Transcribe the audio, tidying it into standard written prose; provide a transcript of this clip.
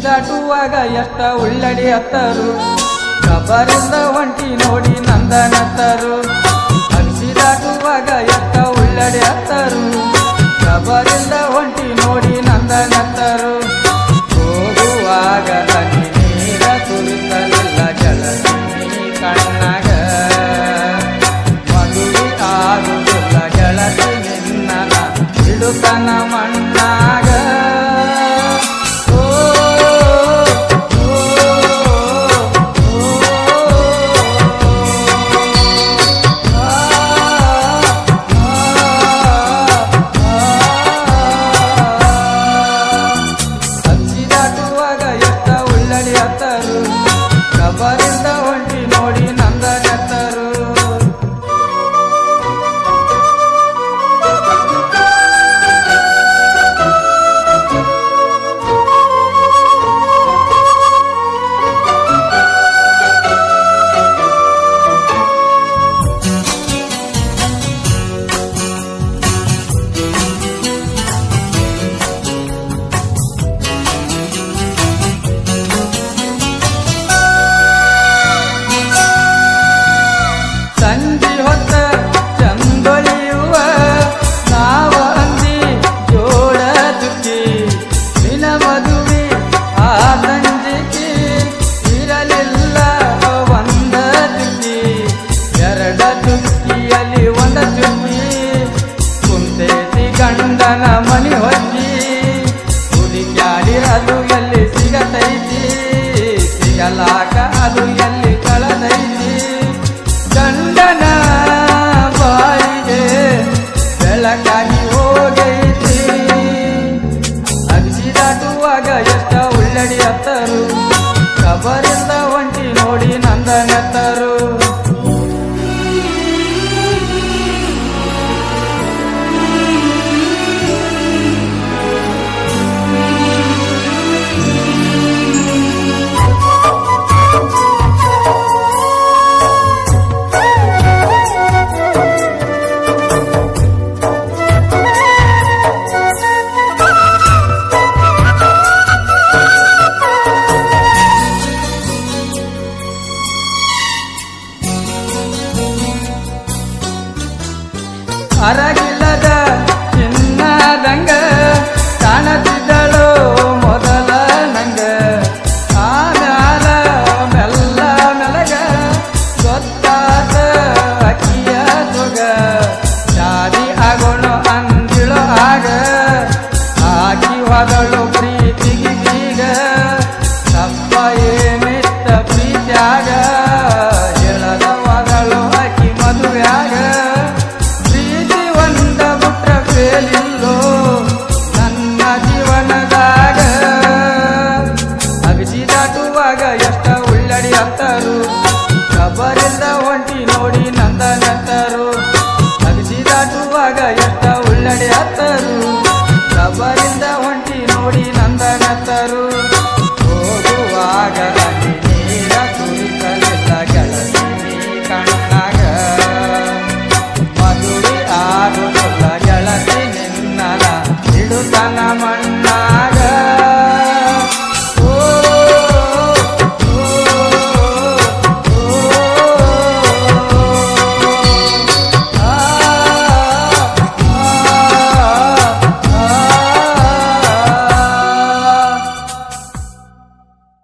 ದಾಟುವಾಗ ಎಷ್ಟ ಉಳ್ಳಡಿ ಹತ್ತರು ಕಬರಿಂದ ಒಂಟಿ ನೋಡಿ ನಂದನತ್ತರು ಅಗಸಿ ದಾಟುವಾಗ ಎಷ್ಟ ಉಳ್ಳಡಿ ಹತ್ತರು ಕಬರಿಂದ ಒಂಟಿ ನೋಡಿ ನಂದನತ್ತರು ಹೋಗುವಾಗ ಹನಿ ನೀರ ಸುರಿಸಲಿಲ್ಲ ಗೆಳತಿ ಕಣ್ಣಾಗ ಮದುವೆ ಆಗುವುದಿಲ್ಲ ಗೆಳತಿ ನಿನ್ನ ಇಡುತನ ಮಣ್ಣಾಗ ಕಬರಿಂದ ಹೊಂಟಿ ನೋಡಿ ನಂದನತ್ತರು ಸಂಜೆ ಹೊತ್ತ ಚಂದೊಲಿಯುವ ನಾವ ಅಂದಿ ಜೋಡ ಚುಕ್ಕಿ ನಿನ ಮದುವೆ ಆ ಸಂಜಿಕೆ ಇರಲಿಲ್ಲ ಒಂದ ಚುಕ್ಕಿ ಎರಡ ಚುಕ್ಕಿಯಲ್ಲಿ ಒಂದ ಚುಕ್ಕಿ ಕುಂತೇತಿ ಗಂಡನ ಮನಿ ಹೊಕ್ಕಿ ಹುಡುಕ್ಯಾಡಿ ಅದು ಎಲ್ಲಿ ಸಿಗತೈತಿ ಸಿಗಲಾಕ ಅದು ಎಲ್ಲಿ ಕಳದೈತಿ ಗಂಡನ ಬಾಯಿಗೆ ಬೆಳಕಾಗಿ ಹೋಗೈತಿ ಅಗಸಿ ದಾಟುವಾಗ ಎಷ್ಟ ಉಳ್ಳಡಿ ಹತ್ತರು ಕಬರಿಂದ ಒಂಟಿ ನೋಡಿ ನಂದನತ್ತರು ಅರಗಿಲ್ಲದ ಚಿನ್ನದಂಗ ಕಾಣತಿದ್ದಳು ಮೊದಲ ನಂಗ ಆಮ್ಯಾಲ ಮೆಲ್ಲ ಮೆಲಗ ಗೊತ್ತಾದ ಅಕ್ಕಿಯ ಸೊಗ ಶಾದಿ ಆಗೋಣ ಅಂದಿಳು ಆಗ ಆಕಿ ಹೋದಳು ಪ್ರೀತಿಗೆ ಈಗ ತಪ್ಪ ಏನಿತ್ತ ಪ್ರೀತ್ಯಾಗ ಹೇಳದ ಹೋದಳು ಆಕಿ ಮದುವೆಯಾಗ ಬೇಲಿಲ್ಲೋ ನನ್ನ ಜೀವನದಾಗ ಅಗಸಿ ದಾಟುವಾಗ ಎಷ್ಟ ಉಳ್ಳಡಿ ಹತ್ತರು ಕಬರಿಂದ ಒಂಟಿ ನೋಡಿ ನಂದನತ್ತರು ಅಗಸಿ ದಾಟುವಾಗ ಎಷ್ಟ ಉಳ್ಳಡಿ ಹತ್ತರು ಕಬರಿಂದ ಒಂಟಿ ನೋಡಿ ನಂದನತ್ತರು ಹೋಗುವಾಗ ಹನಿ ನೀರ ಸುರಿಸಲಿಲ್ಲ ಗೆಳತಿ ಕಣ್ಣಾಗ ಮದುವೆ ಆಗುವುದಿಲ್ಲ ಗೆಳತಿ ನಿನ್ನ ಇಡುತನ ಮಣ್ಣಾಗ